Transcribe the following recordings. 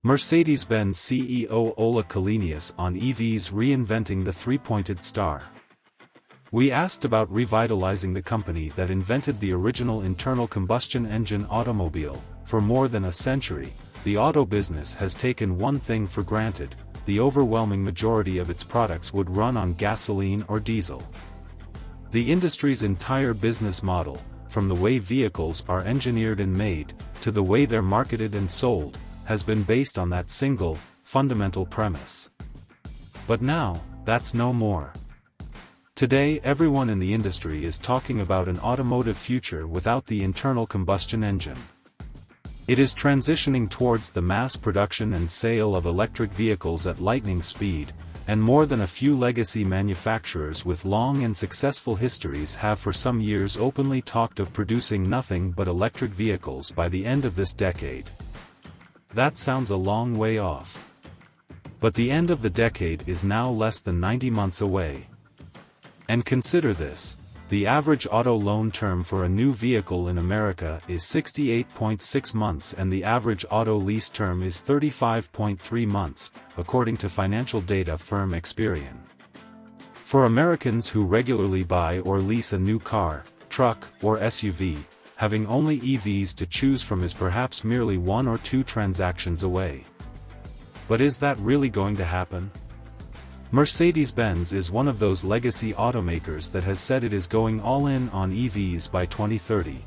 Mercedes-Benz CEO Ola Källenius on EVs reinventing the three-pointed star. We asked about revitalizing the company that invented the original internal combustion engine automobile. For more than a century, the auto business has taken one thing for granted: the overwhelming majority of its products would run on gasoline or diesel. The industry's entire business model, from the way vehicles are engineered and made, to the way they're marketed and sold, has been based on that single, fundamental premise. But now, that's no more. Today everyone in the industry is talking about an automotive future without the internal combustion engine. It is transitioning towards the mass production and sale of electric vehicles at lightning speed, and more than a few legacy manufacturers with long and successful histories have for some years openly talked of producing nothing but electric vehicles by the end of this decade. That sounds a long way off. But the end of the decade is now less than 90 months away. And consider this: the average auto loan term for a new vehicle in America is 68.6 months and the average auto lease term is 35.3 months, according to financial data firm Experian. For Americans who regularly buy or lease a new car, truck, or SUV, having only EVs to choose from is perhaps merely one or two transactions away. But is that really going to happen? Mercedes-Benz is one of those legacy automakers that has said it is going all in on EVs by 2030.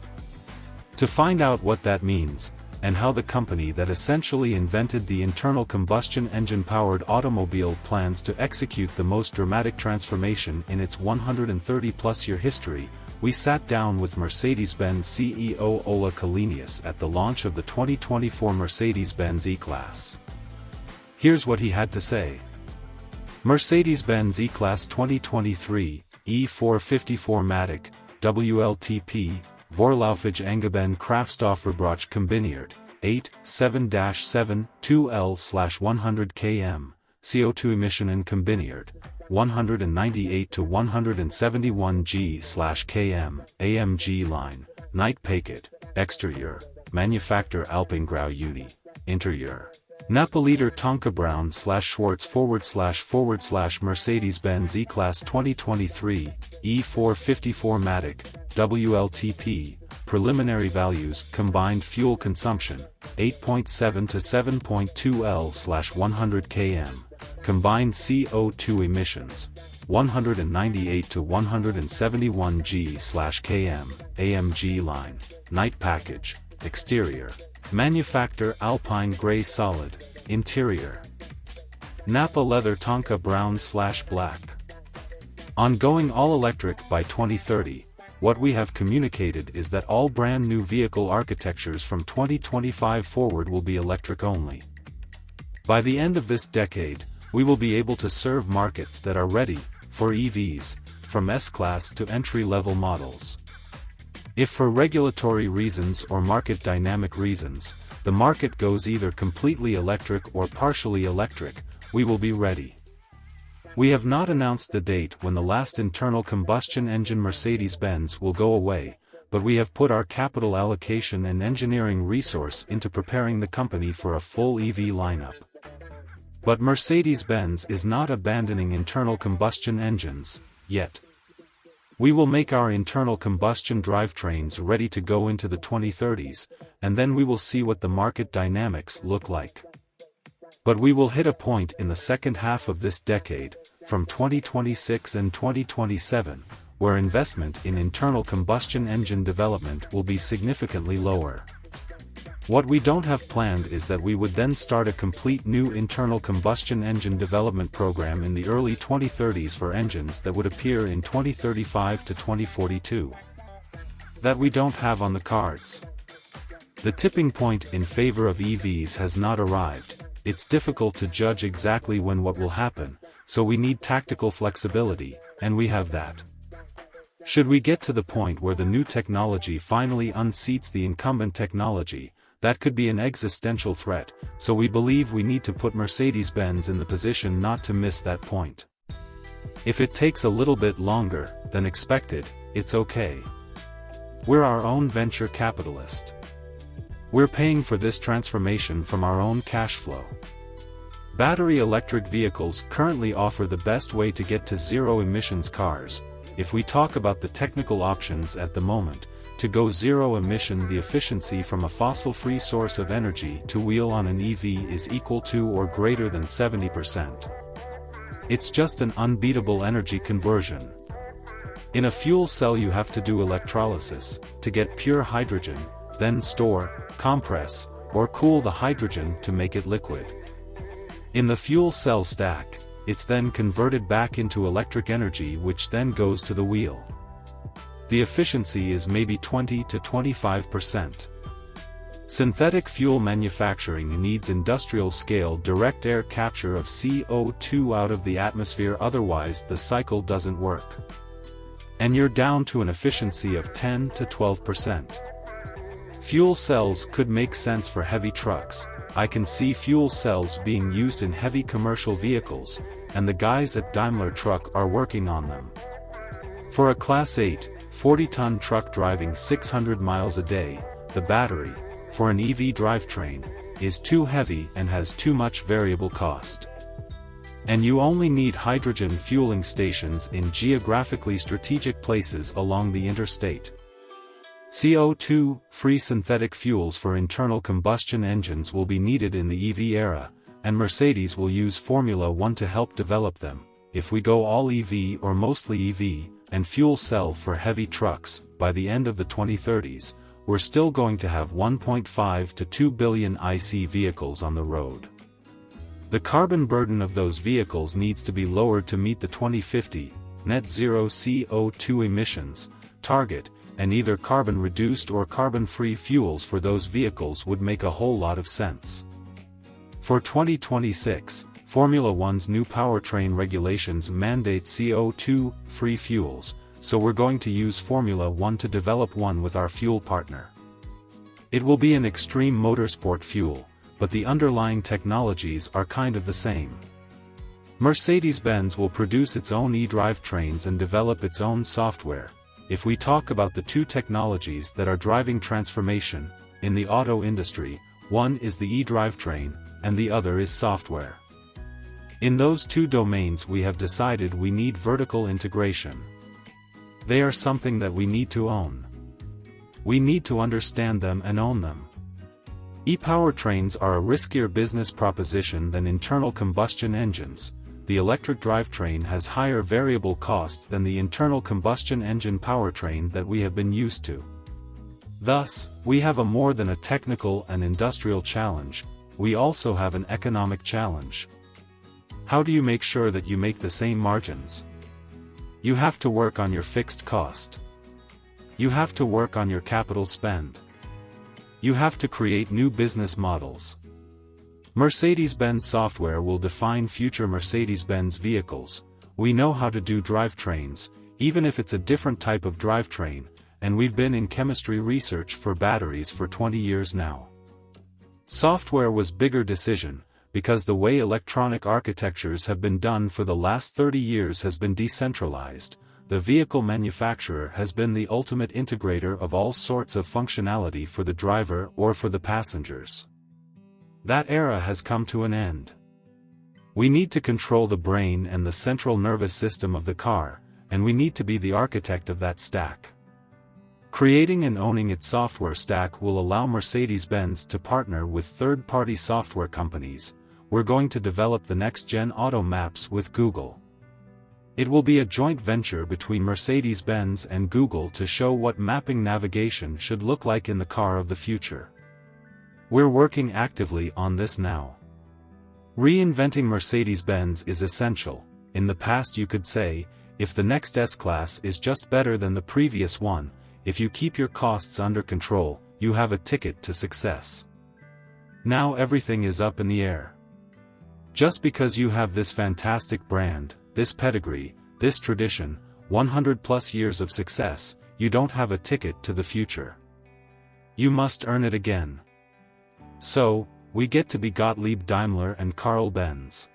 To find out what that means, and how the company that essentially invented the internal combustion engine-powered automobile plans to execute the most dramatic transformation in its 130-plus-year history, we sat down with Mercedes-Benz CEO Ola Källenius at the launch of the 2024 Mercedes-Benz E-Class. Here's what he had to say. Mercedes-Benz E-Class 2023, E454 Matic, WLTP, Vorlaufige Angeben Kraftstoffverbrauch kombiniert, 8, 7-7-2L/100 km, CO2 emissionen kombiniert, 198 to 171 g/km, AMG line, night packet, exterior, manufacturer Alpengrau Uni, interior. Nappoliter Tonka Brown /Schwarz / Mercedes-Benz E-Class 2023, E454 Matic, WLTP, preliminary values: combined fuel consumption, 8.7 to 7.2 L/100 km, combined CO2 emissions, 198 to 171 g/km, AMG line, night package, exterior. Manufacturer Alpine Gray Solid, interior. Nappa Leather Tonka Brown/Black. Ongoing all-electric by 2030, what we have communicated is that all brand new vehicle architectures from 2025 forward will be electric only. By the end of this decade, we will be able to serve markets that are ready for EVs, from S-Class to entry-level models. If for regulatory reasons or market dynamic reasons, the market goes either completely electric or partially electric, we will be ready. We have not announced the date when the last internal combustion engine Mercedes-Benz will go away, but we have put our capital allocation and engineering resource into preparing the company for a full EV lineup. But Mercedes-Benz is not abandoning internal combustion engines, yet. We will make our internal combustion drivetrains ready to go into the 2030s, and then we will see what the market dynamics look like. But we will hit a point in the second half of this decade, from 2026 and 2027, where investment in internal combustion engine development will be significantly lower. What we don't have planned is that we would then start a complete new internal combustion engine development program in the early 2030s for engines that would appear in 2035 to 2042. That we don't have on the cards. The tipping point in favor of EVs has not arrived. It's difficult to judge exactly when what will happen, so we need tactical flexibility, and we have that. Should we get to the point where the new technology finally unseats the incumbent technology, that could be an existential threat, so we believe we need to put Mercedes-Benz in the position not to miss that point. If it takes a little bit longer than expected, it's okay. We're our own venture capitalist. We're paying for this transformation from our own cash flow. Battery electric vehicles currently offer the best way to get to zero-emissions cars. If we talk about the technical options at the moment, to go zero-emission, the efficiency from a fossil-free source of energy to wheel on an EV is equal to or greater than 70%. It's just an unbeatable energy conversion. In a fuel cell you have to do electrolysis, to get pure hydrogen, then store, compress, or cool the hydrogen to make it liquid. In the fuel cell stack, it's then converted back into electric energy, which then goes to the wheel. The efficiency is maybe 20 to 25%. Synthetic fuel manufacturing needs industrial-scale direct air capture of CO2 out of the atmosphere, otherwise the cycle doesn't work. And you're down to an efficiency of 10 to 12%. Fuel cells could make sense for heavy trucks. I can see fuel cells being used in heavy commercial vehicles, and the guys at Daimler Truck are working on them. For a Class 8, 40-ton truck driving 600 miles a day, the battery, for an EV drivetrain, is too heavy and has too much variable cost. And you only need hydrogen fueling stations in geographically strategic places along the interstate. CO2-free synthetic fuels for internal combustion engines will be needed in the EV era, and Mercedes will use Formula One to help develop them. If we go all EV or mostly EV, and fuel cell for heavy trucks, by the end of the 2030s, we're still going to have 1.5 to 2 billion IC vehicles on the road. The carbon burden of those vehicles needs to be lowered to meet the 2050 net zero CO2 emissions target, and either carbon-reduced or carbon-free fuels for those vehicles would make a whole lot of sense. For 2026, Formula One's new powertrain regulations mandate CO2-free fuels, so we're going to use Formula One to develop one with our fuel partner. It will be an extreme motorsport fuel, but the underlying technologies are kind of the same. Mercedes-Benz will produce its own e-drivetrains and develop its own software. If we talk about the two technologies that are driving transformation in the auto industry, one is the e-drivetrain, and the other is software. In those two domains we have decided we need vertical integration. They are something that we need to own. We need to understand them and own them. E-powertrains are a riskier business proposition than internal combustion engines. The electric drivetrain has higher variable costs than the internal combustion engine powertrain that we have been used to. Thus, we have a more than a technical and industrial challenge, we also have an economic challenge. How do you make sure that you make the same margins? You have to work on your fixed cost. You have to work on your capital spend. You have to create new business models. Mercedes-Benz software will define future Mercedes-Benz vehicles. We know how to do drivetrains, even if it's a different type of drivetrain, and we've been in chemistry research for batteries for 20 years now. Software was bigger decision, because the way electronic architectures have been done for the last 30 years has been decentralized. The vehicle manufacturer has been the ultimate integrator of all sorts of functionality for the driver or for the passengers. That era has come to an end. We need to control the brain and the central nervous system of the car, and we need to be the architect of that stack. Creating and owning its software stack will allow Mercedes-Benz to partner with third-party software companies. We're going to develop the next-gen auto maps with Google. It will be a joint venture between Mercedes-Benz and Google to show what mapping navigation should look like in the car of the future. We're working actively on this now. Reinventing Mercedes-Benz is essential. In the past you could say, if the next S-Class is just better than the previous one, if you keep your costs under control, you have a ticket to success. Now everything is up in the air. Just because you have this fantastic brand, this pedigree, this tradition, 100+ years of success, you don't have a ticket to the future. You must earn it again. So, we get to be Gottlieb Daimler and Carl Benz.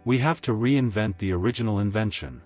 We have to reinvent the original invention.